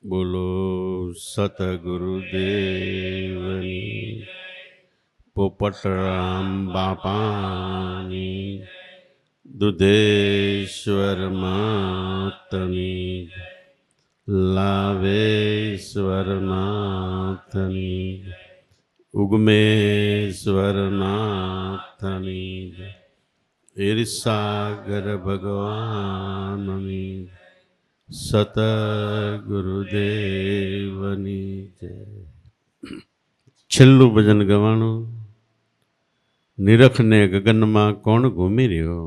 બોલો સતગુરુદેવની પોપટરામ બાપાની દુધેશ્વર માતની લાવેશ્વર માતની ઉગમેશ્વર માતની ઈર્ષાગર ભગવાનની સતગુરુદેવની જય. છેલ્લું ભજન ગવાણું. નિરખને ગગનમાં કોણ ઘૂમી રહ્યો?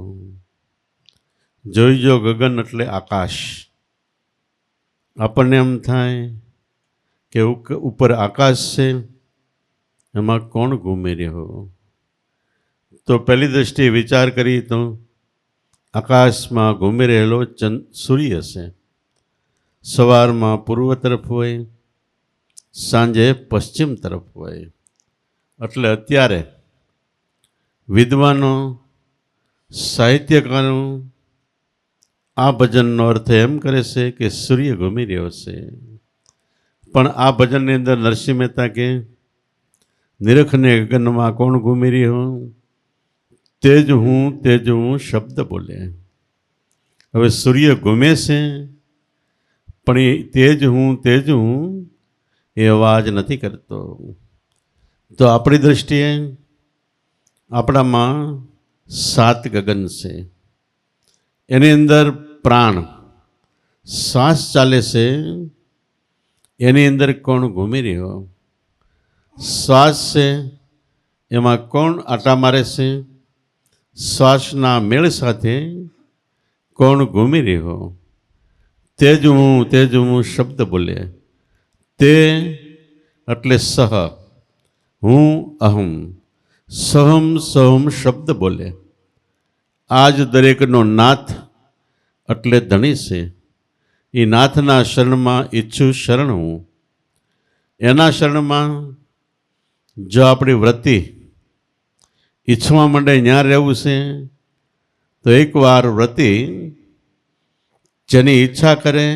જોઈજો ગગન એટલે આકાશ. આપણને એમ થાય કે ઉપર આકાશ છે, એમાં કોણ ઘૂમી રહ્યો? તો પહેલી દ્રષ્ટિએ વિચાર કરી તો આકાશમાં ઘૂમી રહેલો સૂર્ય છે. સવારમાં પૂર્વ તરફ હોય, સાંજે પશ્ચિમ તરફ હોય. એટલે અત્યારે વિદ્વાનો, સાહિત્યકારો આ ભજનનો અર્થ એમ કરે છે કે સૂર્ય ઘૂમી રહ્યો છે. પણ આ ભજનની અંદર નરસિંહ મહેતા કે નિરખને ગગનમાં કોણ ઘૂમી રહ્યો? તેજ હું શબ્દ બોલે. હવે સૂર્ય ઘૂમે છે, પણ એ તેજ હું એ અવાજ નથી કરતો. તો આપણી દૃષ્ટિએ આપણામાં 7 ગગન છે. એની અંદર પ્રાણ શ્વાસ ચાલે છે, એની અંદર કોણ ઘૂમી રહ્યો? શ્વાસ છે, એમાં કોણ આટા મારે છે? શ્વાસના મેળ સાથે કોણ ઘૂમી રહ્યો? તેજ હું શબ્દ બોલે. તે એટલે સહ, હું અહમ, સહમ શબ્દ બોલે. આજ દરેકનો નાથ એટલે ધણી છે. એ નાથના શરણમાં ઈચ્છું શરણ હું. એના શરણમાં જો આપણી વૃત્તિ ઈચ્છવા માંડે ત્યાં રહેવું છે, તો એકવાર વૃત્તિ જેની ઈચ્છા કરે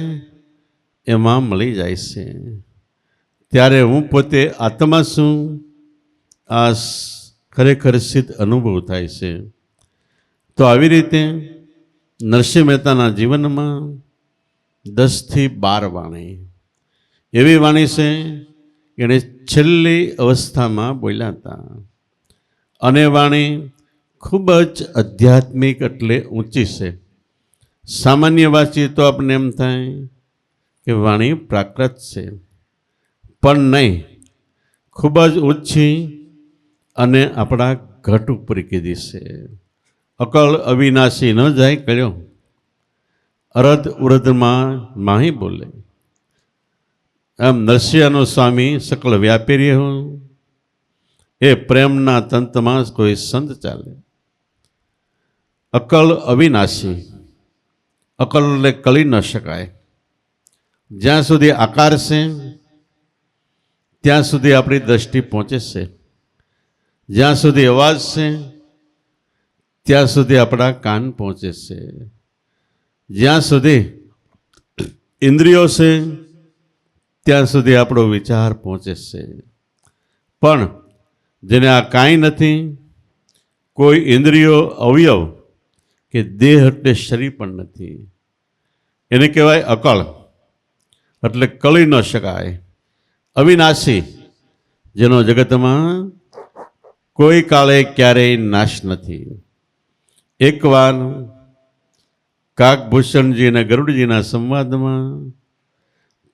એમાં મળી જાય છે. ત્યારે હું પોતે આત્મા છું, આ ખરેખર સિદ્ધ અનુભવ થાય છે. તો આવી રીતે નરસિંહ મહેતાના જીવનમાં 10 થી 12 વાણી એવી વાણી છે કે એણે છેલ્લી અવસ્થામાં બોલ્યા હતા. અને વાણી ખૂબ જ આધ્યાત્મિક એટલે ઊંચી છે. સામાન્ય વાંચીએ તો આપણને એમ થાય કે વાણી પ્રાકૃત છે, પણ નહીં, ખૂબ જ ઊંચી અને આપણા ઘટ ઉપર કીધી છે. અકળ અવિનાશી ન જાય કર્યો, અરધ ઉરધમાં માહી બોલે. આમ નરસિંહનો સ્વામી સકળ વ્યાપી રહ્યો, એ પ્રેમના તંતમાં કોઈ સંત ચાલે. અકળ અવિનાશી, અકલ એટલે કળી ન શકાય. જ્યાં સુધી આકાર છે ત્યાં સુધી આપણી દ્રષ્ટિ પહોંચે છે. જ્યાં સુધી અવાજ છે ત્યાં સુધી આપણા કાન પહોંચે છે. જ્યાં સુધી ઇન્દ્રિયો છે ત્યાં સુધી આપણો વિચાર પહોંચે છે. પણ જેને આ કાંઈ નથી, કોઈ ઇન્દ્રિયો, અવયવ કે દેહ એટલે શરીર પણ નથી, એને કહેવાય અકળ, એટલે કળી ન શકાય. અવિનાશી, જેનો જગતમાં કોઈ કાળે ક્યારેય નાશ નથી. એકવાર કાકભૂષણજી અને ગરુડજીના સંવાદમાં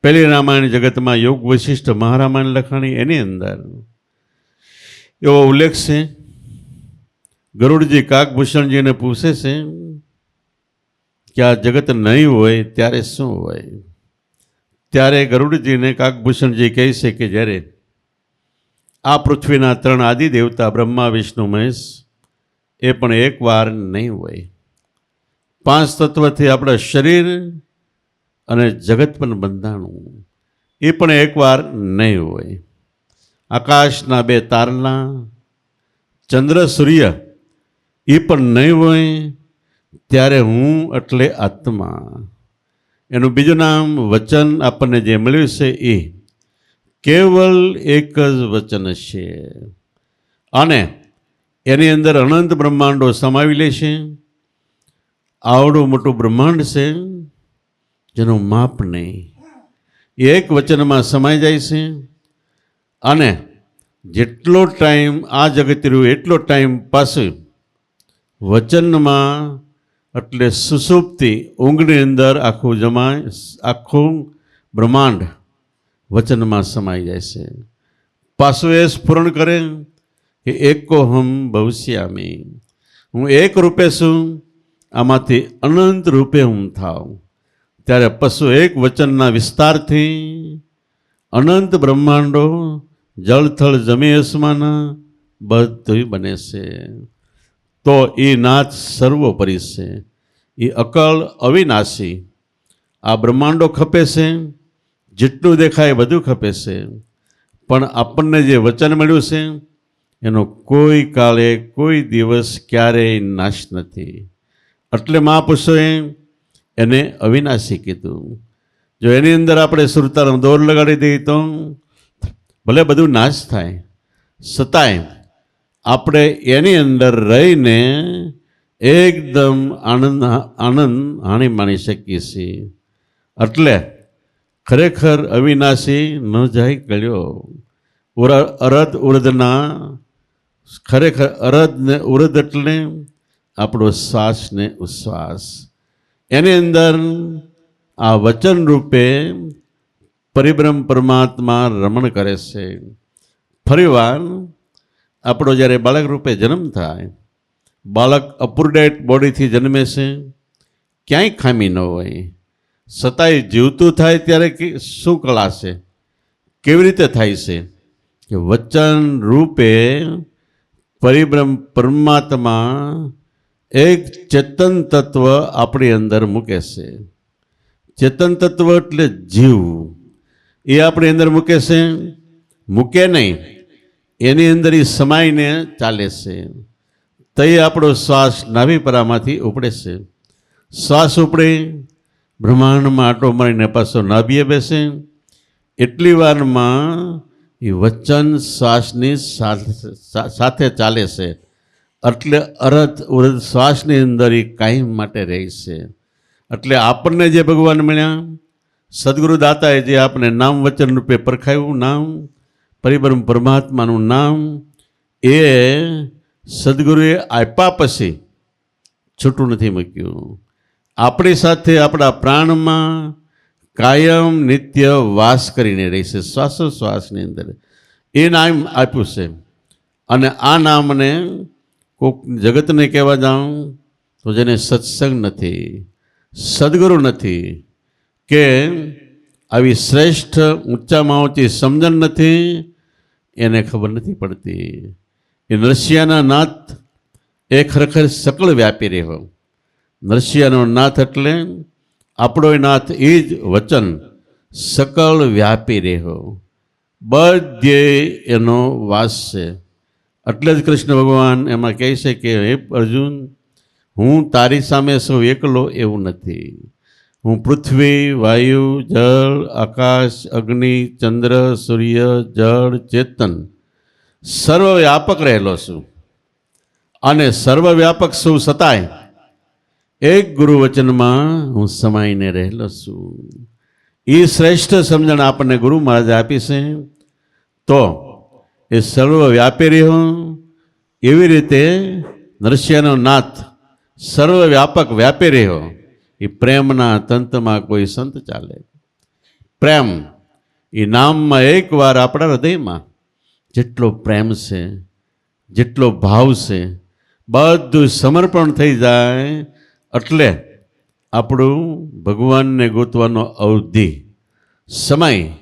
પહેલી રામાયણ જગતમાં યોગ વશિષ્ઠ મહારામાયણ લખાણી, એની અંદર એવો ઉલ્લેખ છે. ગરુડજી કાકભૂષણજીને પૂછે છે કે આ જગત નહીં હોય ત્યારે શું હોય? ત્યારે ગરુડજીને કાકભૂષણજી કહે છે કે જ્યારે આ પૃથ્વીના 3 આદિ દેવતા બ્રહ્મા વિષ્ણુ મહેશ એ પણ એકવાર નહીં હોય. 5 તત્વથી આપણા શરીર અને જગત પણ બંધાણું, એ પણ એકવાર નહીં હોય. આકાશના 2 તારલા, ચંદ્ર સૂર્ય એ પણ નહીં હોય. ત્યારે હું એટલે આત્મા, એનું બીજું નામ વચન આપણને જે મળ્યું છે એ કેવલ એક જ વચન છે અને એની અંદર અનંત બ્રહ્માંડો સમાવી લે છે. આવડું મોટું બ્રહ્માંડ છે જેનું માપ નહીં, એ એક વચનમાં સમાઈ જાય છે. અને જેટલો ટાઈમ આ જગત રહ્યું એટલો ટાઈમ પાસે વચનમાં એટલે સુસુપ્તિ ઊંઘની અંદર આખું બ્રહ્માંડ વચનમાં સમાઈ જાય છે. પાછું એ સ્ફુરણ કરે કે એકોહમ ભવિષ્યામિ, હું એક રૂપે છું, આમાંથી અનંત રૂપે હું થાઉં. ત્યારે પશુ એક વચનના વિસ્તારથી અનંત બ્રહ્માંડો જળથળ જમી અસમાના બધું બને છે. તો એ નાથ સર્વોપરી છે, એ અકળ અવિનાશી. આ બ્રહ્માંડો ખપે છે, જેટલું દેખાય બધું ખપે છે, પણ આપણને જે વચન મળ્યું છે એનો કોઈ કાળે કોઈ દિવસ ક્યારેય નાશ નથી. એટલે મહાપુરુષોએ એને અવિનાશી કીધું. જો એની અંદર આપણે સુરતાનો દોર લગાડી દઈએ તો ભલે બધું નાશ થાય, છતાંય આપણે એની અંદર રહીને એકદમ આનંદ હાણી માણી શકીએ છીએ. એટલે ખરેખર અવિનાશી ન જાય ગળ્યો. અરદ ઉરદના ખરેખર અરદ ને ઉરદ એટલે આપણો શ્વાસ ને ઉશ્વાસ. એની અંદર આ વચન રૂપે પરિબ્રહ્મ પરમાત્મા રમણ કરે છે. ફરીવાર આપણો જ્યારે બાળક રૂપે જન્મ થાય, બાળક અપુરડેટ બોડીથી જન્મે છે, ક્યાંય ખામી ન હોય, છતાંય જીવતું થાય ત્યારે શું કળા છે, કેવી રીતે થાય છે કે વચન રૂપે પરિબ્રહ્મ પરમાત્મા એક ચેતન તત્વ આપણી અંદર મૂકે છે. ચેતન તત્વ એટલે જીવ, એ આપણી અંદર મૂકે છે. મૂકે નહીં, એની અંદર એ સમાઈને ચાલે છે. તો એ આપણો શ્વાસ નાભિપરામાંથી ઉપડે છે. શ્વાસ ઉપડે, બ્રહ્માંડમાં આટો મારીને પાછો નાભીએ બેસે, એટલી વારમાં એ વચન શ્વાસની સાથે ચાલે છે. એટલે અરત ઉરદ શ્વાસની અંદર એ કાયમ માટે રહે છે. એટલે આપણને જે ભગવાન મળ્યા, સદગુરુ દાતાએ જે આપણે નામ વચન રૂપે પરખાયું નામ, પરિબ્રહ્મ પરમાત્માનું નામ, એ સદગુરુએ આપ્યા પછી છૂટું નથી મૂક્યું. આપણી સાથે આપણા પ્રાણમાં કાયમ નિત્ય વાસ કરીને રહેશે, શ્વાસોશ્વાસની અંદર. એ નામ આપ્યું છે. અને આ નામને કોઈક જગતને કહેવા જાઉં તો જેને સત્સંગ નથી, સદગુરુ નથી, કે આવી શ્રેષ્ઠ ઊંચામાં ઊંચી સમજણ નથી, એને ખબર નથી પડતી. એ નરસિંહના નાથ એ ખરેખર સકળ વ્યાપી રહ્યો. નરસિંહનો નાથ એટલે આપણો નાથ એ જ વચન સકળ વ્યાપી રહ્યો, બધે એનો વાસ છે. એટલે જ કૃષ્ણ ભગવાન એમાં કહે છે કે હે અર્જુન, હું તારી સામે સૌ એકલો એવું નથી. હું પૃથ્વી, વાયુ, જળ, આકાશ, અગ્નિ, ચંદ્ર, સૂર્ય, જળ, ચેતન સર્વવ્યાપક રહેલો છું. અને સર્વવ્યાપક છું છતાંય એક ગુરુ વચનમાં હું સમાઈને રહેલો છું. એ શ્રેષ્ઠ સમજણ આપણને ગુરુ મહારાજે આપી છે. તો એ સર્વવ્યાપી રહ્યો, એવી રીતે નરસિંહનો નાથ સર્વવ્યાપક વ્યાપી રહ્યો. એ પ્રેમના તંતમાં કોઈ સંત ચાલે. પ્રેમ એ નામમાં એકવાર આપણા હૃદયમાં જેટલો પ્રેમ છે, જેટલો ભાવ છે, બધું સમર્પણ થઈ જાય એટલે આપણું ભગવાનને ગોતવાનો અવધિ સમય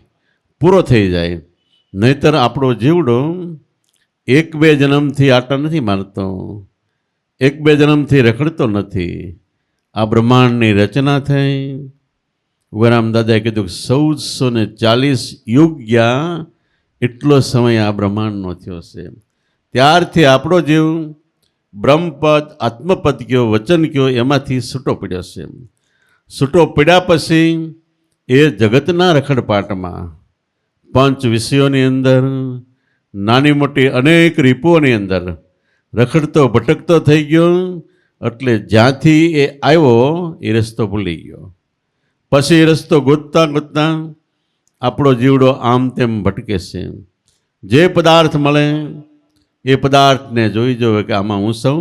પૂરો થઈ જાય. નહીતર આપણો જીવડો એક બે જન્મથી આટા નથી મારતો, એક બે જન્મથી રખડતો નથી. આ બ્રહ્માંડની રચના થઈ, ઉગારામ દાદાએ કીધું કે 1440 યુગ ગયા, એટલો સમય આ બ્રહ્માંડનો થયો છે. ત્યારથી આપણો જીવ બ્રહ્મપદ, આત્મપદ કયો, વચન કયો, એમાંથી છૂટો પડ્યો છે. છૂટો પડ્યા પછી એ જગતના રખડપાટમાં પંચ વિષયોની અંદર નાની મોટી અનેક રીપોની અંદર રખડતો ભટકતો થઈ ગયો. એટલે જ્યાંથી એ આવ્યો એ રસ્તો ભૂલી ગયો. પછી એ રસ્તો ગોતતા ગોતતા આપણો જીવડો આમ તેમ ભટકે છે. જે પદાર્થ મળે એ પદાર્થને જોઈ જોવે કે આમાં હું સૌ,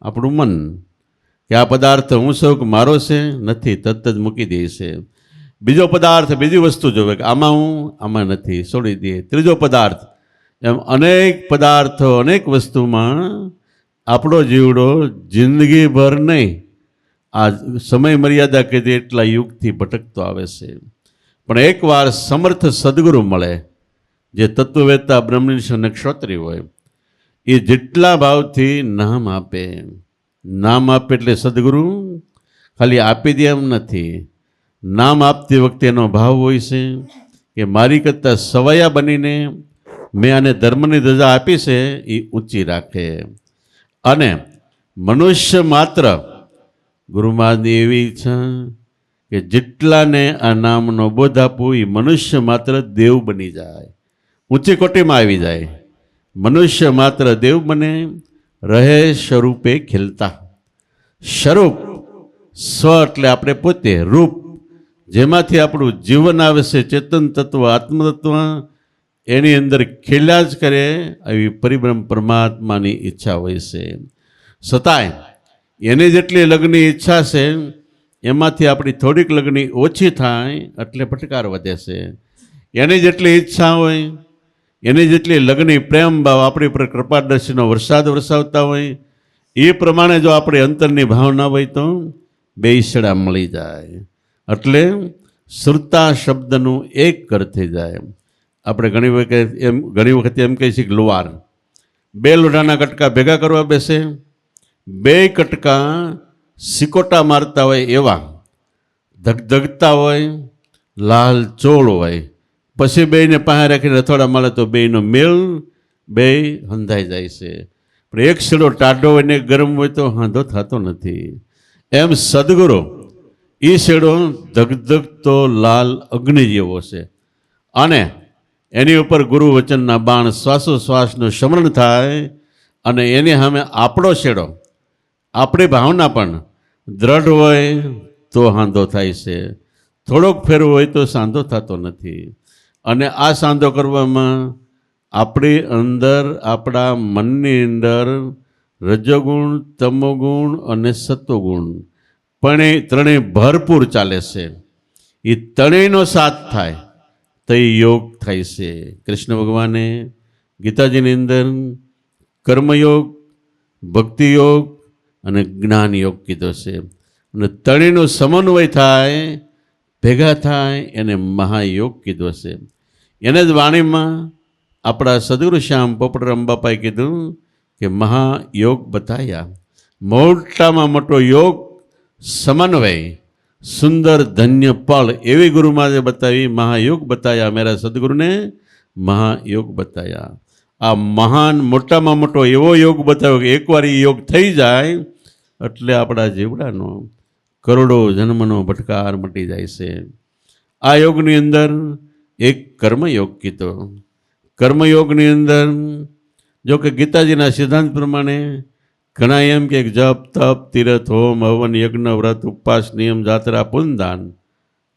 આપણું મન, કે આ પદાર્થ હું સૌ કે મારો છે, નથી, તરત જ મૂકી દે છે. બીજો પદાર્થ, બીજી વસ્તુ જોવે કે આમાં હું, આમાં નથી, છોડી દે. ત્રીજો પદાર્થ, એમ અનેક પદાર્થો, અનેક વસ્તુમાં આપણો જીવડો જિંદગીભર નહીં, આ સમય મર્યાદા કીધી એટલા યુગથી ભટકતો આવે છે. પણ એકવાર સમર્થ સદગુરુ મળે, જે તત્વવેત્તા બ્રહ્મનિષ્ઠ અને ક્ષત્રિય હોય, એ જેટલા ભાવથી નામ આપે, નામ આપે એટલે સદગુરુ ખાલી આપી દે એમ નથી. નામ આપતી વખતે એનો ભાવ હોય છે કે મારી કરતાં સવાયા બનીને મેં આને ધર્મની ધજા આપી છે એ ઊંચી રાખે. અને મનુષ્ય માત્ર, ગુરુ મહારાજની એવી ઈચ્છા કે જેટલાને આ નામનો બોધ આપવું એ મનુષ્ય માત્ર દેવ બની જાય, ઊંચી કોટીમાં આવી જાય. મનુષ્ય માત્ર દેવ બને, રહે સ્વરૂપે ખીલતા. સ્વરૂપ, સ્વ એટલે આપણે પોતે, રૂપ જેમાંથી આપણું જીવન આવે છે, ચેતન તત્વ, આત્મતત્વ, એની અંદર ખીલ્યા જ કરે આવી પરિબ્રહ્મ પરમાત્માની ઈચ્છા હોય છે. છતાંય એની જેટલી લગ્નની ઈચ્છા છે એમાંથી આપણી થોડીક લગ્નની ઓછી થાય એટલે ફટકાર વધે છે. એની જેટલી ઈચ્છા હોય, એની જેટલી લગ્નની પ્રેમ ભાવ આપણી પર કૃપાદર્શીનો વરસાદ વરસાવતા હોય, એ પ્રમાણે જો આપણી અંતરની ભાવના હોય તો બે ઈસડા મળી જાય. એટલે શ્રુતા શબ્દનું એક કર થઈ જાય. આપણે ઘણી વખત એમ કહીએ છીએ કે લુવાર બે લોઢાના કટકા ભેગા કરવા બેસે, બે કટકા સિકોટા મારતા હોય એવા ધગધગતા હોય, લાલ ચોળ હોય, પછી બેયને પાસે રાખીને રથોડા મળે તો બેયનો મેળ બે હંધાઈ જાય છે. પણ એક છેડો ટાઢો હોય ને ગરમ હોય તો હાંધો થતો નથી. એમ સદગુરુ એ છેડો ધગધગતો લાલ અગ્નિ જેવો છે. અને એની ઉપર ગુરુ વચનના બાણ શ્વાસોશ્વાસનું સ્મરણ થાય અને એની સામે આપણો છેડો, આપણી ભાવના પણ દ્રઢ હોય તો સાંધો થાય છે. થોડોક ફેરવો હોય તો સાંધો થતો નથી. અને આ સાંધો કરવામાં આપણી અંદર, આપણા મનની અંદર રજોગુણ, તમોગુણ અને સત્વગુણ પણ એ ત્રણેય ભરપૂર ચાલે છે. એ ત્રણેયનો સાથ થાય તો એ યોગ થાય છે. કૃષ્ણ ભગવાને ગીતાજીની અંદર કર્મયોગ, ભક્તિયોગ અને જ્ઞાન યોગ કીધો છે. અને ત્રણેયનો સમન્વય થાય, ભેગા થાય, એને મહાયોગ કીધો છે. એને જ વાણીમાં આપણા સદગુરુ શ્યામ પોપટરામ બાપાએ કીધું કે મહાયોગ બતાયા. મોટામાં મોટો યોગ, સમન્વય, સુંદર ધન્ય પળ, એવી ગુરુમાએ બતાવી. મહાયોગ બતાયા, મેરા સદગુરુને મહાયોગ બતાયા. આ મહાન મોટામાં મોટો એવો યોગ બતાવ્યો કે એકવાર એ યોગ થઈ જાય એટલે આપણા જીવડાનો કરોડો જન્મનો ભટકાર મટી જાય છે. આ યોગની અંદર એક કર્મયોગ કીધો. કર્મયોગની અંદર જો કે ગીતાજીના સિદ્ધાંત પ્રમાણે ઘણા એમ કે જપ, તપ, તીર્થ, હોમ, હવન, યજ્ઞ, વ્રત, ઉપવાસ, નિયમ, જાત્રા, પુનદાન,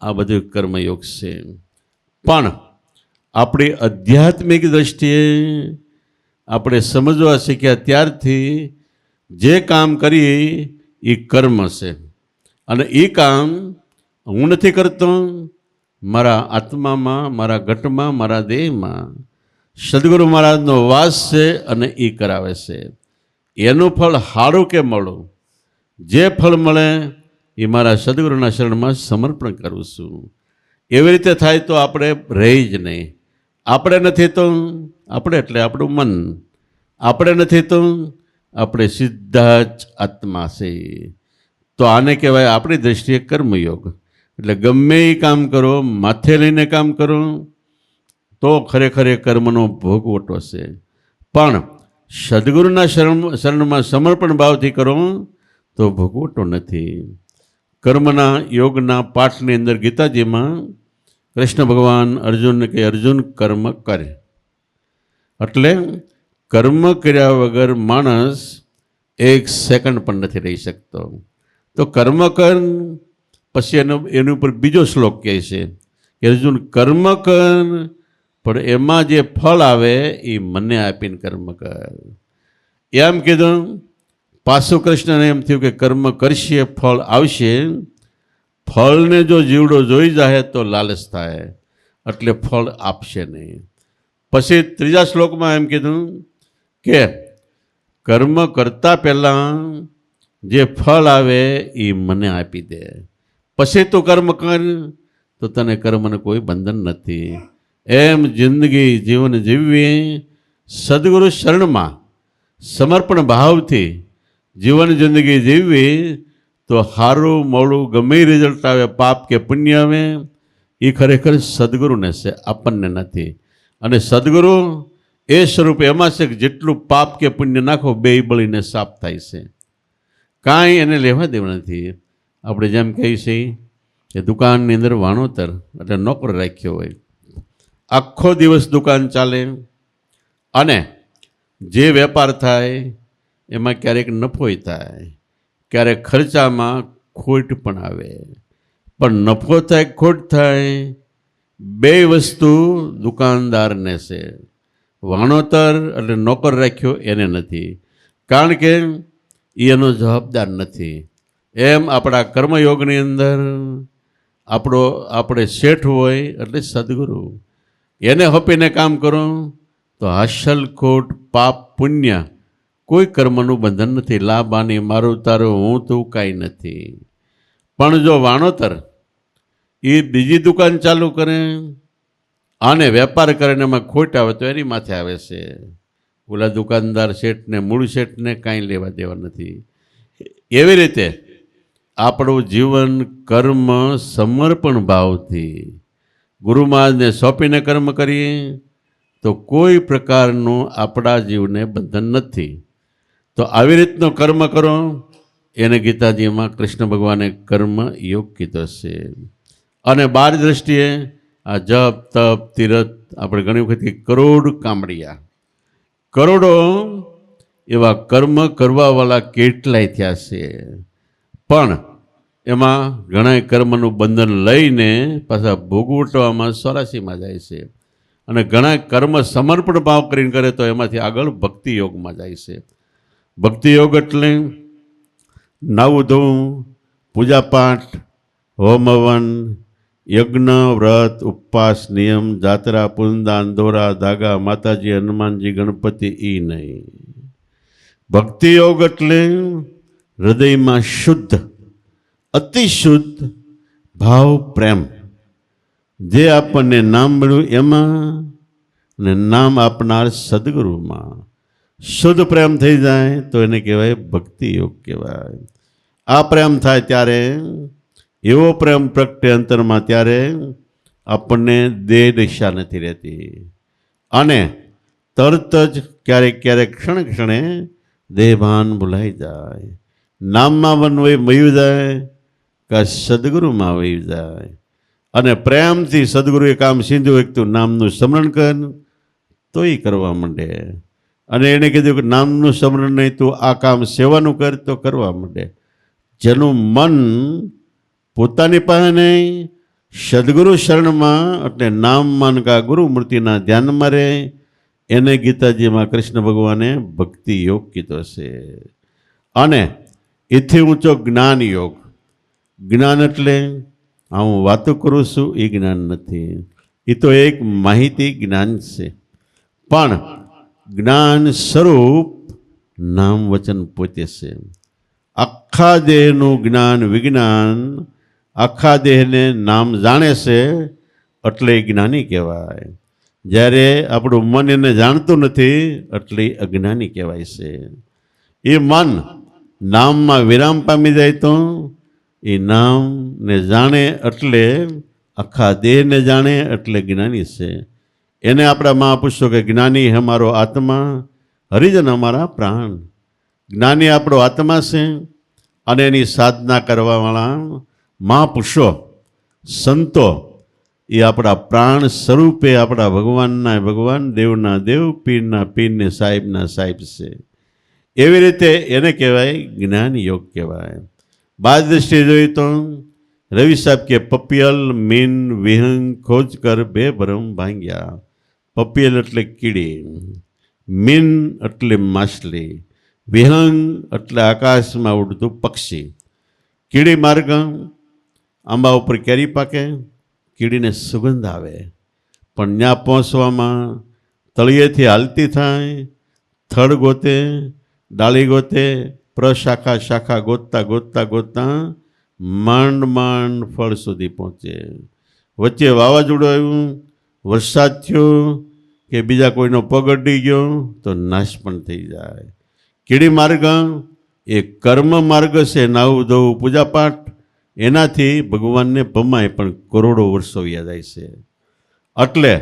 આ બધું કર્મયોગ છે. પણ આપણી આધ્યાત્મિક દ્રષ્ટિએ આપણે સમજવા શીખ્યા ત્યારથી જે કામ કરીએ એ કર્મ છે. અને એ કામ હું નથી કરતો, મારા આત્મામાં, મારા ઘટમાં, મારા દેહમાં સદગુરુ મહારાજનો વાસ છે અને એ કરાવે છે. એનું ફળ સારું કે મળું, જે ફળ મળે એ મારા સદગુરુના શરણમાં સમર્પણ કરું છું. એવી રીતે થાય તો આપણે રહી જ નહીં. આપણે નથી તો આપણે એટલે આપણું મન, આપણે નથી તો આપણે સીધા જ આત્મા છે. તો આને કહેવાય આપણી દૃષ્ટિએ કર્મયોગ. એટલે ગમે એ કામ કરો, માથે લઈને કામ કરો તો ખરેખર એ કર્મનો ભોગવટો છે. પણ સદગુરુના શરણમાં સમર્પણ ભાવથી કરો તો ભોગવટો નથી. કર્મના યોગના પાઠની અંદર ગીતાજીમાં કૃષ્ણ ભગવાન અર્જુનને કહે, અર્જુન કર્મ કરે. એટલે કર્મ કર્યા વગર માણસ એક સેકન્ડ પણ નથી રહી શકતો. તો કર્મ કર, પછી એની ઉપર બીજો શ્લોક કહે છે કે અર્જુન કર્મ કર, પણ એમાં જે ફળ આવે એ મને આપીને કર્મ કર. એમ કીધું. પાછું કૃષ્ણને એમ થયું કે કર્મ કરશે ફળ આવશે. ફળને જો જીવડો જોઈ જાય તો લાલચ થાય, એટલે ફળ આપશે નહીં. પછી ત્રીજા શ્લોકમાં એમ કીધું કે કર્મ કરતાં પહેલાં જે ફળ આવે એ મને આપી દે, પછી તું કર્મ કર, તો તને કર્મને કોઈ બંધન નથી. એમ જિંદગી જીવન જીવવી સદગુરુ શરણમાં સમર્પણ ભાવથી જીવન જિંદગી જીવવી, તો સારું મોડું ગમે રિઝલ્ટ આવે, પાપ કે પુણ્ય આવે, એ ખરેખર સદગુરુને છે, આપણને નથી. અને સદગુરુ એ સ્વરૂપ એમાં છે કે જેટલું પાપ કે પુણ્ય નાખો બે બળીને સાફ થાય છે, કાંઈ એને લેવા દેવા નથી. આપણે જેમ કહીએ છીએ કે દુકાનની અંદર વાણોતર એટલે નોકર રાખ્યો હોય, આખો દિવસ દુકાન ચાલે, અને જે વેપાર થાય એમાં ક્યારેક નફોય થાય, ક્યારેક ખર્ચામાં ખોટ પણ આવે. પણ નફો થાય ખોટ થાય, બે વસ્તુ દુકાનદારને છે. વાણોતર એટલે નોકર રાખ્યો એને નથી, કારણ કે એનો જવાબદાર નથી. એમ આપણા કર્મયોગની અંદર આપણે શેઠ હોય એટલે સદગુરુ, એને હોપીને કામ કરો તો હાસલ ખોટ પાપ પુણ્ય કોઈ કર્મનું બંધન નથી. લાભ આની મારું તારું હું તું કાંઈ નથી. પણ જો વાણોતર એ બીજી દુકાન ચાલુ કરે અને વેપાર કરે ને એમાં ખોટ આવે તો એની માથે આવે છે. ઓલા દુકાનદાર શેઠને મૂળ શેઠને કાંઈ લેવા દેવા નથી. એવી રીતે આપણું જીવન કર્મ સમર્પણ ભાવથી ગુરુ મહારાજને સોંપીને કર્મ કરીએ તો કોઈ પ્રકારનું આપણા જીવને બંધન નથી. તો આવી રીતનું કર્મ કરો, એને ગીતાજીમાં કૃષ્ણ ભગવાને કર્મ યોગ કીધો છે. અને બાર દ્રષ્ટિએ આ જપ તપ તીરથ આપણે ઘણી વખત કરોડ કામડિયા, કરોડો એવા કર્મ કરવાવાળા કેટલાય થયા છે, પણ એમાં ઘણા કર્મનું બંધન લઈને પાછા ભોગવટવામાં 84માં જાય છે. અને ઘણા કર્મ સમર્પણ ભાવ કરીને કરે તો એમાંથી આગળ ભક્તિ યોગમાં જાય છે. ભક્તિ યોગ એટલે નાવું ધોવું, પૂજાપાઠ, હોમ હવન, યજ્ઞ, વ્રત, ઉપવાસ, નિયમ, જાત્રા, પુનદાન, દોરા, ધાગા, માતાજી, હનુમાનજી, ગણપતિ એ નહીં. ભક્તિ યોગ એટલે હૃદયમાં શુદ્ધ, અતિ શુદ્ધ ભાવ પ્રેમ, જે આપણને નામ મળ્યું એમાં અને નામ આપનાર સદગુરુમાં શુદ્ધ પ્રેમ થઈ જાય તો એને કહેવાય ભક્તિ યોગ કહેવાય. આ પ્રેમ થાય ત્યારે, એવો પ્રેમ પ્રગટે અંતરમાં, ત્યારે આપણને દેહ દિશા નથી રહેતી અને તરત જ ક્યારેક ક્યારેક ક્ષણે ક્ષણે દેહભાન ભૂલાઈ જાય. નામમાં વયું જાય કે સદગુરુમાં વયું જાય. અને પ્રેમથી સદગુરુએ કામ સીધું એક તું નામનું સ્મરણ કર તો એ કરવા માંડે. અને એણે કીધું કે નામનું સ્મરણ નહીં, તું આ કામ સેવાનું કર તો કરવા માંડે. જેનું મન પોતાની પાસે નહીં, સદગુરુ શરણમાં એટલે નામમાં કા ગુરુ મૂર્તિના ધ્યાનમાં રહે, એને ગીતાજીમાં કૃષ્ણ ભગવાને ભક્તિ યોગ કીધો છે. અને એથી ઊંચો જ્ઞાન યોગ. જ્ઞાન એટલે હું વાતો કરું છું એ જ્ઞાન નથી, એ તો એક માહિતી જ્ઞાન છે. પણ જ્ઞાન સ્વરૂપ નામ વચન પોતે છે. આખા દેહનું જ્ઞાન વિજ્ઞાન, આખા દેહને નામ જાણે છે એટલે જ્ઞાની કહેવાય. જ્યારે આપણું મન એને જાણતું નથી એટલે અજ્ઞાની કહેવાય છે. એ મન નામમાં વિરામ પામી જાય તો એ નામને જાણે એટલે આખા દેહને જાણે એટલે જ્ઞાની છે. એને આપણા મહાપુરુષો કે જ્ઞાની હમારો આત્મા, હરિજન અમારા પ્રાણ. જ્ઞાની આપણો આત્મા છે અને એની સાધના કરવાવાળા મહાપુરુષો સંતો એ આપણા પ્રાણ સ્વરૂપે આપણા ભગવાનના ભગવાન, દેવના દેવ, પીરના પીર ને સાહેબના સાહેબ છે. એવી રીતે એને કહેવાય જ્ઞાન યોગ કહેવાય. બાદ દ્રષ્ટિએ જોઈએ તો રવિ સાહેબ કે પપિયલ મીન વિહંગ ખોજ કર બે ભરમ ભાંગ્યા. પપિયલ એટલે કીડી, મીન એટલે માછલી, વિહંગ એટલે આકાશમાં ઉડતું પક્ષી. કીડી માર્ગ, આંબા ઉપર કેરી પાકે, કીડીને સુગંધ આવે, પણ ત્યાં પહોંચવામાં તળિયેથી હાલતી થાય, થડ ગોતે, ડાળી ગોતે, પ્રશાખા શાખા ગોતતા ગોતતા ગોતતા માંડ માંડ ફળ સુધી પહોંચે. વચ્ચે વાવાઝોડું આવ્યું, વરસાદ થયો કે બીજા કોઈનો પગ અડી ગયો તો નાશ પણ થઈ જાય. કીડી માર્ગ એ કર્મ માર્ગ છે, નાવું ધોવું પૂજાપાઠ, એનાથી ભગવાનને પમાય પણ કરોડો વર્ષો વ્યા જાય છે. એટલે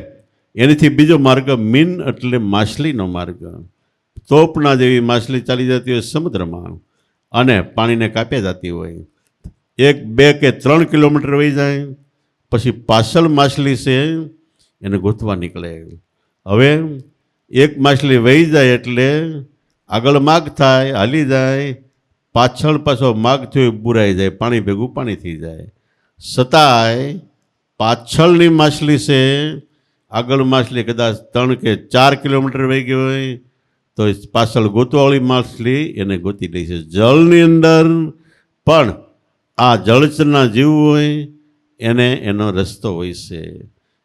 એનાથી બીજો માર્ગ મીન એટલે માછલીનો માર્ગ. તોપના જેવી માછલી ચાલી જતી હોય સમુદ્રમાં અને પાણીને કાપ્યા જતી હોય, 1, 2 કે 3 કિલોમીટર વહી જાય, પછી પાછળ માછલી છે એને ગોતવા નીકળે. હવે એક માછલી વહી જાય એટલે આગળ માગ થાય, હાલી જાય, પાછળ પાછો માગ થયો બુરાઈ જાય, પાણી ભેગું પાણી થઈ જાય. છતાંય પાછળની માછલી છે, આગળ માછલી કદાચ 3 કે 4 કિલોમીટર વહી ગઈ હોય તો પાછળ ગોતવાવાળી માછલી એને ગોતી લે છે. જળની અંદર પણ આ જળચરના જીવ હોય એને એનો રસ્તો હોય છે.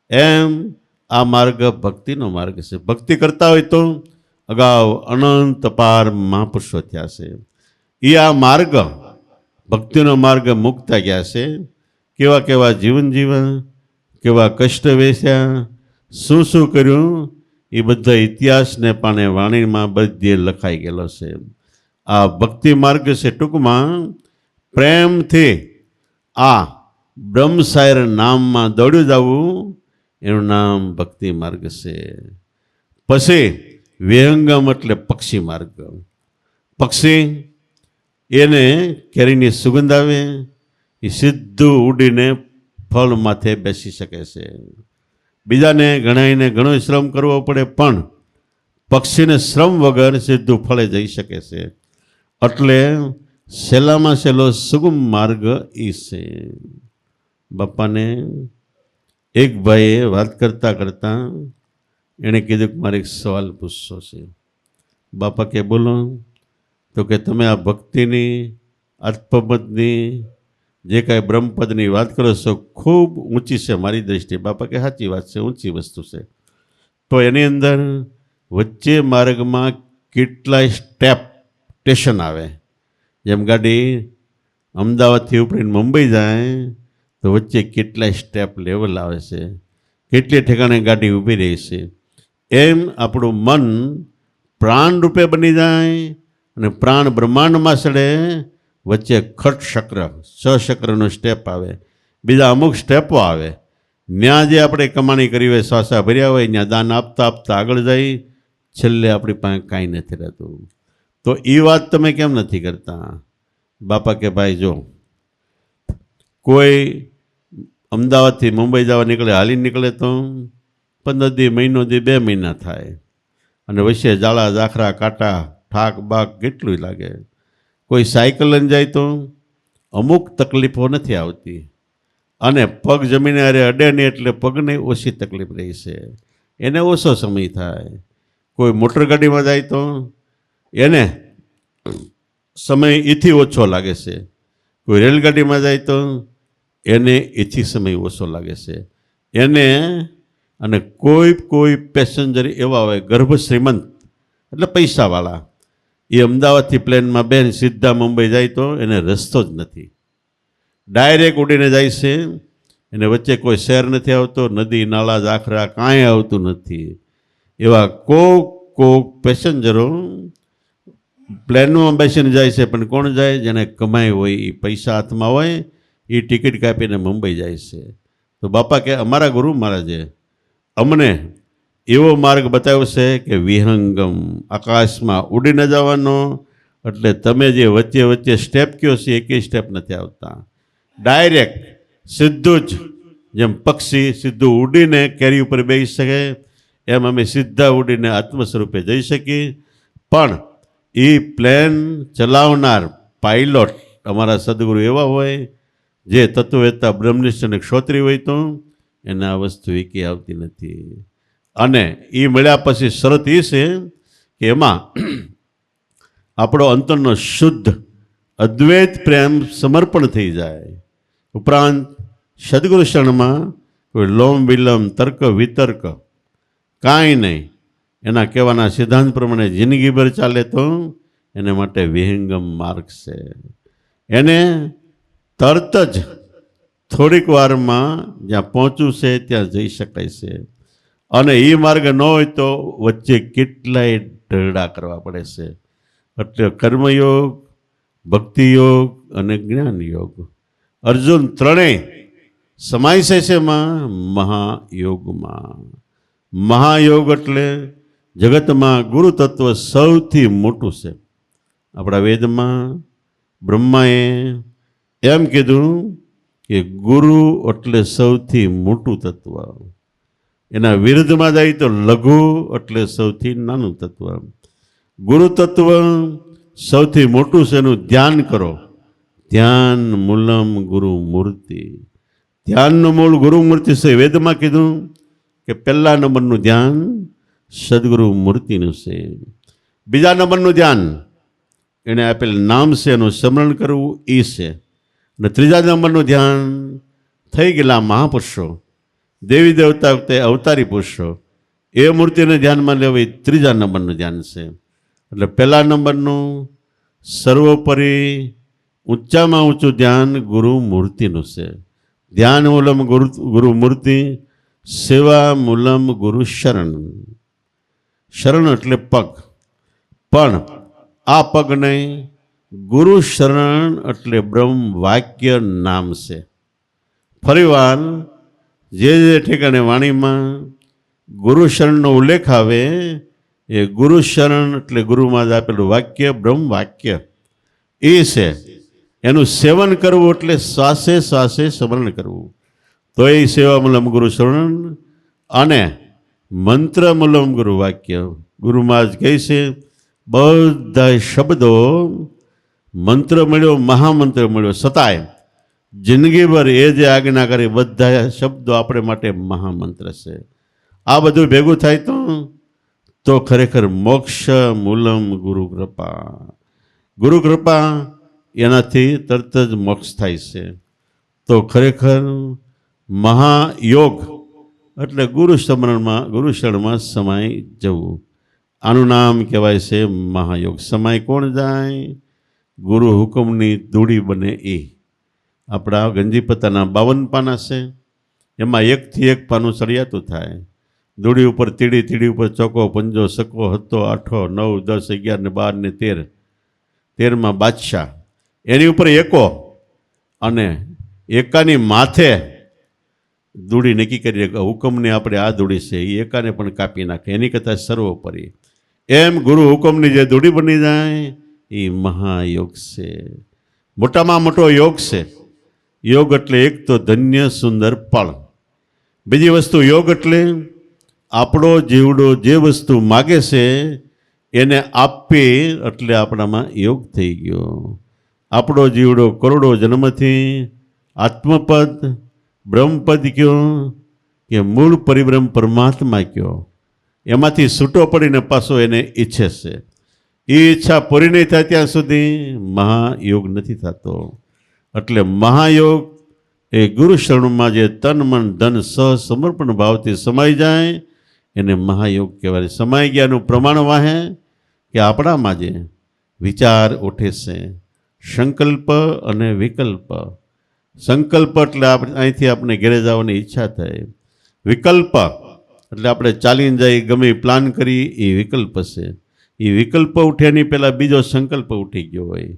એમ આ માર્ગ ભક્તિનો માર્ગ છે. ભક્તિ કરતા હોય તો અગાઉ અનંત પાર મહાપુરુષો થયા છે. એ આ માર્ગ ભક્તિનો માર્ગ મુકતા ગયા છે. કેવા કેવા જીવન જીવ્યા, કેવા કષ્ટ વેચ્યા, શું શું કર્યું, એ બધા ઇતિહાસને પાને વાણીમાં બધે લખાઈ ગયેલો છે. આ ભક્તિ માર્ગ છે. ટૂંકમાં પ્રેમથી આ બ્રહ્મસાયર નામમાં દોડ્યું જવું, એનું નામ ભક્તિ માર્ગ છે. પછી વિહંગમ એટલે પક્ષી માર્ગ. પક્ષી એને કેરીની સુગંધ આવે, એ સીધું ઉડીને ફળ માથે બેસી શકે છે. બીજાને ઘણાઈને ઘણો શ્રમ કરવો પડે, પણ પક્ષીને શ્રમ વગર સીધું ફળે જઈ શકે છે. એટલે સહેલામાં સહેલો સુગમ માર્ગ એ છે. બાપાને એક ભાઈએ વાત કરતાં કરતાં એણે કીધું કે મારે એક સવાલ પૂછવો છે. બાપા કે બોલો. તો કે તમે આ ભક્તિની, આત્મપદની, જે કાંઈ બ્રહ્મપદની વાત કરો છો ખૂબ ઊંચી છે મારી દૃષ્ટિએ. બાપા કે સાચી વાત છે, ઊંચી વસ્તુ છે. તો એની અંદર વચ્ચે માર્ગમાં કેટલાય સ્ટેશન આવે. જેમ ગાડી અમદાવાદથી ઉપડીને મુંબઈ જાય તો વચ્ચે કેટલાય સ્ટેપ લેવલ આવે છે, કેટલી ઠેકાણે ગાડી ઊભી રહી છે. એમ આપણું મન પ્રાણ રૂપે બની જાય અને પ્રાણ બ્રહ્માંડમાં ચડે. વચ્ચે ખટ ચક્ર, 6 ચક્રનો સ્ટેપ આવે, બીજા અમુક સ્ટેપો આવે. ત્યાં જે આપણે કમાણી કરી હોય, શ્વાસા ભર્યા હોય, ત્યાં દાન આપતા આપતા આગળ જાય, છેલ્લે આપણી પાસે કાંઈ નથી રહેતું. તો એ વાત તમે કેમ નથી કરતા? બાપા કે ભાઈ જો, કોઈ અમદાવાદથી મુંબઈ જવા નીકળે, હાલી નીકળે તો 15 દી, મહિનો દી, 2 મહિના થાય, અને વચ્ચે જાળા ઝાખરા કાંટા ઠાક બાક કેટલું લાગે. કોઈ સાયકલ લઈને જાય તો અમુક તકલીફો નથી આવતી, અને પગ જમીને અરે અડે નહીં એટલે પગને ઓછી તકલીફ રહી છે, એને ઓછો સમય થાય. કોઈ મોટર ગાડીમાં જાય તો એને સમય એથી ઓછો લાગે છે. કોઈ રેલગાડીમાં જાય તો એને એથી સમય ઓછો લાગે છે એને. અને કોઈ પેસેન્જર એવા હોય ગર્ભ શ્રીમંત, એટલે પૈસાવાળા, એ અમદાવાદથી પ્લેનમાં બેન સીધા મુંબઈ જાય તો એને રસ્તો જ નથી, ડાયરેક્ટ ઉડીને જાય છે. એને વચ્ચે કોઈ શહેર નથી આવતો, નદી નાળા ઝાખરા કાંઈ આવતું નથી. એવા કોક પેસેન્જરો પ્લેનમાં બેસીને જાય છે. પણ કોણ જાય? જેને કમાઈ હોય, એ પૈસા હાથમાં હોય, એ ટિકિટ કાપીને મુંબઈ જાય છે. તો બાપા કે અમારા ગુરુ મહારાજે અમને એવો માર્ગ બતાવ્યો છે કે વિહંગમ, આકાશમાં ઉડીને જવાનો. એટલે તમે જે વચ્ચે વચ્ચે સ્ટેપ કહો છો, એકેય સ્ટેપ નથી આવતા. ડાયરેક્ટ સીધું જ, જેમ પક્ષી સીધું ઉડીને કેરી ઉપર બેસી શકે એમ અમે સીધા ઉડીને આત્મ સ્વરૂપે જઈ શકીએ. પણ એ પ્લેન ચલાવનાર પાયલોટ અમારા સદગુરુ એવા હોય જે તત્વવેત્તા બ્રહ્મનિષ્ઠ અને ક્ષોત્રી હોય તો એને આ વસ્તુ એકી આવતી નથી. અને એ મળ્યા પછી શરત એ છે કે એમાં આપણો અંતરનો શુદ્ધ અદ્વૈત પ્રેમ સમર્પણ થઈ જાય. ઉપરાંત સદગુરુ શરણમાં કોઈ લોમ વિલમ તર્ક વિતર્ક કાંઈ નહીં, એના કહેવાના સિદ્ધાંત પ્રમાણે જિંદગીભર ચાલે તો એને માટે વિહંગમ માર્ગ છે. એને તરત જ થોડીક વારમાં જ્યાં પહોંચવું છે ત્યાં જઈ શકાય છે. અને એ માર્ગ ન હોય તો વચ્ચે કેટલાય ઢરડા કરવા પડે છે. એટલે કર્મયોગ, ભક્તિયોગ અને જ્ઞાન યોગ, અર્જુન ત્રણેય સમાય છે એમાં મહાયોગમાં. મહાયોગ એટલે જગતમાં ગુરુ તત્વ સૌથી મોટું છે. આપણા વેદમાં બ્રહ્માએ એમ કીધું કે ગુરુ એટલે સૌથી મોટું તત્વ. એના વિરુદ્ધમાં જાય તો લઘુ એટલે સૌથી નાનું તત્વ. ગુરુ તત્વ સૌથી મોટું છે, એનું ધ્યાન કરો. ધ્યાન મૂલમ ગુરુ મૂર્તિ. ધ્યાનનું મૂળ ગુરુ મૂર્તિ છે. વેદમાં કીધું કે પહેલા નંબરનું ધ્યાન સદગુરુ મૂર્તિનું છે. બીજા નંબરનું ધ્યાન એણે આપેલ નામ છે એનું સ્મરણ કરવું એ છે. અને ત્રીજા નંબરનું ધ્યાન થઈ ગયેલા મહાપુરુષો, દેવી દેવતા વખતે અવતારી પુરુષો, એ મૂર્તિને ધ્યાનમાં લેવી ત્રીજા નંબરનું ધ્યાન છે. એટલે પહેલા નંબરનું સર્વોપરી ઊંચામાં ઊંચું ધ્યાન ગુરુ મૂર્તિનું છે. ધ્યાન મૂલમ ગુરુ મૂર્તિ, સેવા મૂલમ ગુરુ શરણ. શરણ એટલે પગ, પણ આ પગ નહીં, ગુરુ શરણ એટલે બ્રહ્મ વાક્ય નામ છે. ફરીવાર જે ઠેકાણે વાણીમાં ગુરુ શરણનો ઉલ્લેખ આવે એ ગુરુ શરણ એટલે ગુરુમાં જ આપેલું વાક્ય બ્રહ્મ વાક્ય એ છે. એનું સેવન કરવું એટલે શ્વાસે શ્વાસે સ્મરણ કરવું. તો એ સેવા મૂલમ ગુરુ શરણ અને મંત્ર મૂલમ ગુરુ વાક્ય. ગુરુમાં જ કહે છે બધા શબ્દો, મંત્ર મળ્યો, મહામંત્ર મળ્યો, છતાંય જિંદગીભર એ જે આજ્ઞા કરી બધા શબ્દો આપણે માટે મહામંત્ર છે. આ બધું ભેગું થાય તો ખરેખર મોક્ષ મૂલમ ગુરુ કૃપા. ગુરુ કૃપા એનાથી તરત જ મોક્ષ થાય છે. તો ખરેખર મહાયોગ એટલે ગુરુ શરણમાં સમાય જવું. આનું નામ કહેવાય છે મહાયોગ. સમાય કોણ જાય? ગુરુ હુકમની દૂડી બને એ. આપણા ગંજીપતાના 52 પાના છે, એમાં એકથી એક પાનું સળિયાતું થાય. દૂડી ઉપર તીડી, તીડી ઉપર ચોકો, પંજો, સકો, હતો, આઠો, 9, 10, 11 ને 12 ને 13, 13માં બાદશાહ, એની ઉપર એકો, અને એકાની માથે દૂડી નક્કી કરીએ કે હુકમની આપણે આ દૂડી છે એ એકાને પણ કાપી નાખે, એની કરતાં સર્વોપરી. એમ ગુરુ હુકમની જે દૂડી બની જાય એ મહાયોગ છે. મોટામાં મોટો યોગ છે. યોગ એટલે એક તો ધન્ય સુંદર પળ. બીજી વસ્તુ યોગ એટલે આપણો જીવડો જે વસ્તુ માગે છે એને આપી એટલે આપણામાં યોગ થઈ ગયો. આપણો જીવડો કરોડો જન્મથી આત્મપદ બ્રહ્મપદ કયો કે મૂળ પરિબ્રહ્મ પરમાત્મા કયો, એમાંથી છૂટો પડીને પાછો એને ઈચ્છે છે. એ ઈચ્છા પૂરી નહીં થાય ત્યાં સુધી મહાયોગ નથી થતો. એટલે મહાયોગ એ ગુરુ શરણમાં જે તન મન ધન સમર્પણ ભાવથી સમાઈ જાય એને મહાયોગ કહેવાય. સમાઈ ગયાનું પ્રમાણ વાહે કે આપણામાં જે વિચાર ઉઠે છે, સંકલ્પ અને વિકલ્પ. સંકલ્પ એટલે અહીંથી આપણે ઘેરે જવાની ઈચ્છા થાય. વિકલ્પ એટલે આપણે ચાલીને જઈ ગમે પ્લાન કરી એ વિકલ્પ છે. એ વિકલ્પ ઉઠ્યાની પહેલાં બીજો સંકલ્પ ઉઠી ગયો હોય.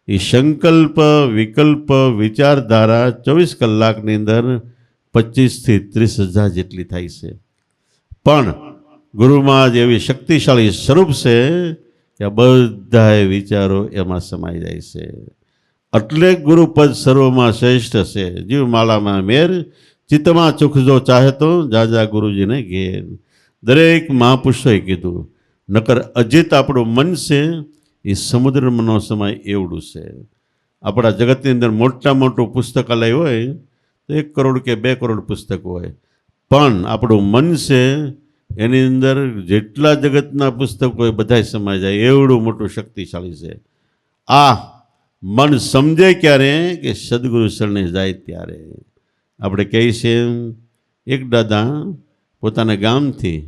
એ સંકલ્પ વિકલ્પ વિચારધારા 24 કલાકની અંદર 25 થી 30 હજાર જેટલી થાય છે. પણ ગુરુમાં જ એવી શક્તિશાળી સ્વરૂપ છે કે બધા વિચારો એમાં સમાઈ જાય છે. એટલે ગુરુપદ સર્વમાં શ્રેષ્ઠ છે. જીવમાળામાં મેર ચિત્તમાં ચૂકજો ચાહે તો જાજા ગુરુજીને ઘેર. દરેક મહાપુરુષોએ કીધું. નકર અજીત આપણું મન છે એ સમુદ્રનો સમય એવડું છે. આપણા જગતની અંદર મોટા મોટું પુસ્તકાલય હોય તો 1 કરોડ કે 2 કરોડ પુસ્તકો હોય, પણ આપણું મન છે એની અંદર જેટલા જગતના પુસ્તકો એ બધાય સમાઈ જાય એવડું મોટું શક્તિશાળી છે. આ મન સમજે ક્યારે કે સદગુરુ શરણે જાય ત્યારે. આપણે કહીએ છીએ એક દાદા પોતાના ગામથી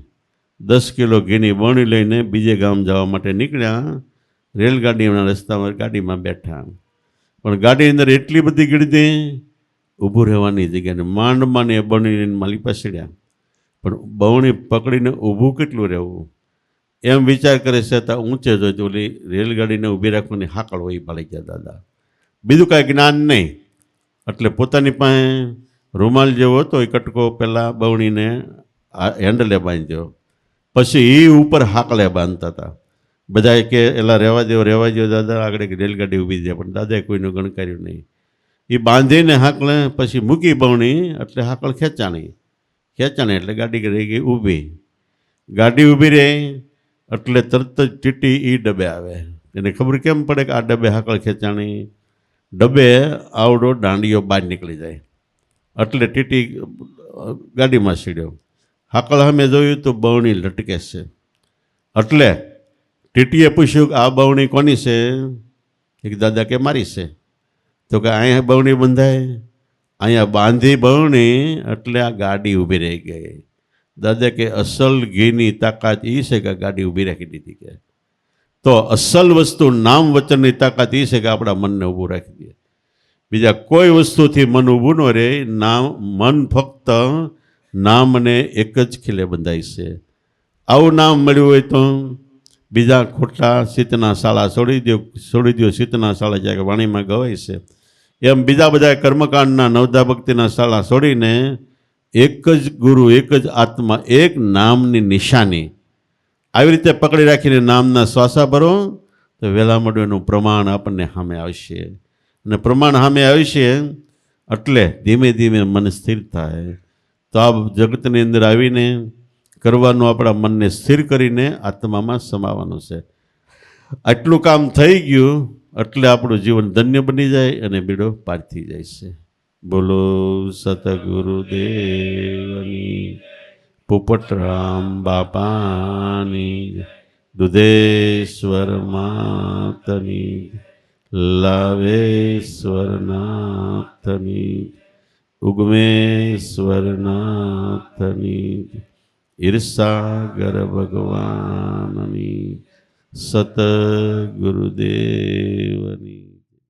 10 કિલો ઘીની બરણી લઈને બીજે ગામ જવા માટે નીકળ્યા. રેલગાડીના રસ્તામાં ગાડીમાં બેઠા, પણ ગાડી અંદર એટલી બધી ગીરદી ઊભું રહેવાની જગ્યાને માંડમાં એ બરણી લઈને માલી પાછળ્યા. પણ બરણી પકડીને ઊભું કેટલું રહેવું એમ વિચાર કરે છે તો ઊંચે જોઈ તો ઓલી રેલગાડીને ઊભી રાખવાની હાકળ હોય પાડી ગયા દાદા. બીજું કાંઈ જ્ઞાન નહીં. એટલે પોતાની પાસે રૂમાલ જેવો હતો એ કટકો પહેલાં બવણીને હેન્ડલે બાંધ્યો, પછી એ ઉપર હાકળે બાંધતા હતા. બધાએ કે એલા રહેવા દો દાદા, આગળ એક રેલગાડી ઊભી છે, પણ દાદાએ કોઈનું ગણકાર્યું નહીં. એ બાંધીને હાકળે પછી મૂકી બવણી એટલે હાકળ ખેંચાણી એટલે ગાડી રહી ગઈ ઊભી. ગાડી ઊભી રહી એટલે તરત જ ટીટી એ ડબે આવે. એને ખબર કેમ પડે કે આ ડબે હાકળ ખેંચાણી? ડબે આવડો દાંડીઓ બહાર નીકળી જાય એટલે ટીટી ગાડીમાં સીડ્યો. હાકળ સામે જોયું તો બવણી લટકે છે. એટલે ટીટીએ પૂછ્યું કે આ બવણી કોની છે? એક દાદા કે મારી છે. તો કે અહીંયા બવણી બંધાય, અહીંયા બાંધી બવણી એટલે આ ગાડી ઊભી રહી ગઈ. દાદા કે અસલ ઘીની તાકાત એ છે કે ગાડી ઊભી રાખી દીધી. કે તો અસલ વસ્તુ નામ વચનની તાકાત એ છે કે આપણા મનને ઊભું રાખી દે. બીજા કોઈ વસ્તુથી મન ઊભું ન રહે. મન ફક્ત નામને એક જ ખીલે બંધાય છે. આવું નામ મળ્યું હોય તો બીજા ખોટા સીતના શાળા છોડી દો સીતના શાળા જ્યાં વાણીમાં ગવાય છે એમ બીજા બધા કર્મકાંડના નવદા ભક્તિના શાળા છોડીને એક જ ગુરુ, એક જ આત્મા, એક નામની નિશાની આવી રીતે પકડી રાખીને નામના શ્વાસા ભરો તો વહેલા મોડું એનું પ્રમાણ આપણને સામે આવશે. અને પ્રમાણ સામે આવશે એટલે ધીમે ધીમે મન સ્થિર થાય. તો આ જગતની અંદર આવીને કરવાનું આપણા મનને સ્થિર કરીને આત્મામાં સમાવાનું છે. આટલું કામ થઈ ગયું એટલે આપણું જીવન ધન્ય બની જાય અને બીડો પાર થઈ જાય છે. બોલો સતગુરુદેવની, પોપટરામ બાપાની, દુધેશ્વર માતની, લાવેશ્વર નાથની, ઉગમેશ્વર નાથની, ઈર્ષાગર ભગવાનની, સતગુરુદેવની.